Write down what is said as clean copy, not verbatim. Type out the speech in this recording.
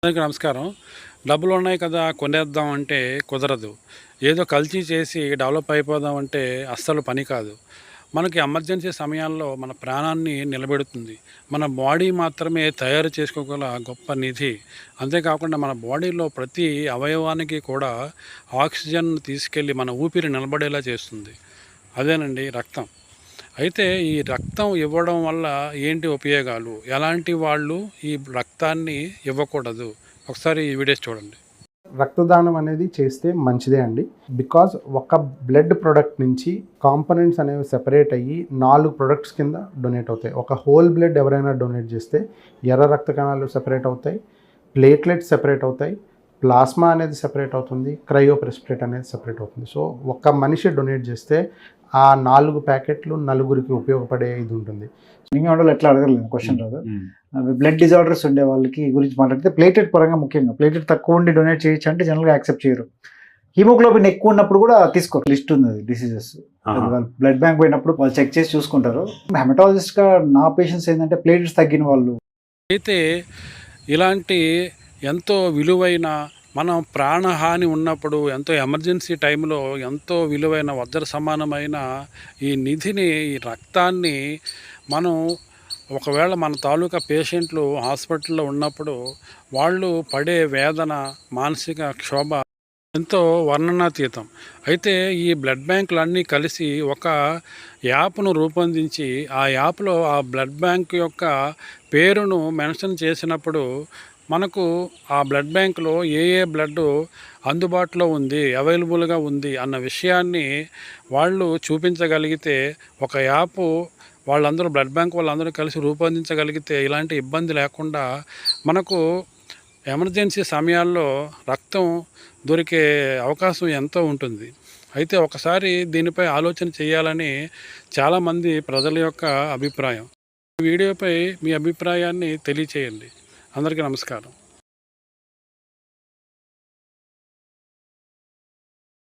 అందరికీ నమస్కారం. డబ్బులున్నాయి కదా కొనేద్దాం అంటే కుదరదు. ఏదో కల్తీ చేసి డెవలప్ అయిపోదాం అంటే అస్సలు పని కాదు. మనకి ఎమర్జెన్సీ సమయాల్లో మన ప్రాణాన్ని నిలబెడుతుంది. మన బాడీ మాత్రమే తయారు చేసుకోగల గొప్ప నిధి. అంతేకాకుండా మన బాడీలో ప్రతి అవయవానికి కూడా ఆక్సిజన్ తీసుకెళ్ళి మన ఊపిరి నిలబడేలా చేస్తుంది. అదేనండి రక్తం. అయితే ఈ రక్తం ఇవ్వడం వల్ల ఏంటి ఉపయోగాలు? ఎలాంటి వాళ్ళు ఈ రక్తాన్ని ఇవ్వకూడదు? ఒకసారి ఈ వీడియోస్ చూడండి. రక్తదానం అనేది చేస్తే మంచిదే అండి. బికాజ్ ఒక బ్లడ్ ప్రొడక్ట్ నుంచి కాంపోనెంట్స్ అనేవి సెపరేట్ అయ్యి 4 ప్రొడక్ట్స్ కింద డొనేట్ అవుతాయి. ఒక హోల్ బ్లడ్ ఎవరైనా డొనేట్ చేస్తే ఎర్ర రక్త కణాలు సెపరేట్ అవుతాయి, ప్లేట్లెట్స్ సెపరేట్ అవుతాయి, ప్లాస్మా అనేది సెపరేట్ అవుతుంది, క్రయోప్రెస్పిరేట్ అనేది సెపరేట్ అవుతుంది. సో ఒక మనిషి డొనేట్ చేస్తే ఆ 4 ప్యాకెట్లు నలుగురికి ఉపయోగపడే ఇది ఉంటుంది. వాళ్ళు ఎట్లా అడగలేదు క్వశ్చన్ రాదు. బ్లడ్ డిజార్డర్స్ ఉండే వాళ్ళకి గురించి మాట్లాడితే ప్లేటెడ్ పరంగా ముఖ్యంగా ప్లేటెడ్ తక్కువ ఉండి డొనేట్ చేయొచ్చు అంటే జనరల్గా యాక్సెప్ట్ చేయరు. హిమోగ్లోబిన్ ఎక్కువ ఉన్నప్పుడు కూడా తీసుకో లిస్ట్ ఉంది డిసీజెస్. బ్లడ్ బ్యాంక్ పోయినప్పుడు వాళ్ళు చెక్ చేసి చూసుకుంటారు. హెమటాలజిస్ట్గా నా పేషెంట్స్ ఏంటంటే ప్లేటెడ్స్ తగ్గిన వాళ్ళు. అయితే ఇలాంటి ఎంతో విలువైన మనం ప్రాణహాని ఉన్నప్పుడు ఎంతో ఎమర్జెన్సీ టైంలో ఎంతో విలువైన వజ్ర సమానమైన ఈ నిధిని, ఈ రక్తాన్ని మనం ఒకవేళ మన తాలూకా పేషెంట్లు హాస్పిటల్లో ఉన్నప్పుడు వాళ్ళు పడే వేదన, మానసిక క్షోభ ఎంతో వర్ణనాతీతం. అయితే ఈ బ్లడ్ బ్యాంకులన్నీ కలిసి ఒక యాప్ను రూపొందించి ఆ యాప్లో ఆ బ్లడ్ బ్యాంక్ యొక్క పేరును మెన్షన్ చేసినప్పుడు మనకు ఆ బ్లడ్ బ్యాంకులో ఏ బ్లడ్ అందుబాటులో ఉంది, అవైలబుల్గా ఉంది అన్న విషయాన్ని వాళ్ళు చూపించగలిగితే, ఒక యాప్ వాళ్ళందరూ బ్లడ్ బ్యాంక్ వాళ్ళందరూ కలిసి రూపొందించగలిగితే ఇలాంటి ఇబ్బంది లేకుండా మనకు ఎమర్జెన్సీ సమయాల్లో రక్తం దొరికే అవకాశం ఎంతో ఉంటుంది. అయితే ఒకసారి దీనిపై ఆలోచన చేయాలని చాలామంది ప్రజల యొక్క అభిప్రాయం. ఈ వీడియోపై మీ అభిప్రాయాన్ని తెలియచేయండి. అందరికీ నమస్కారం.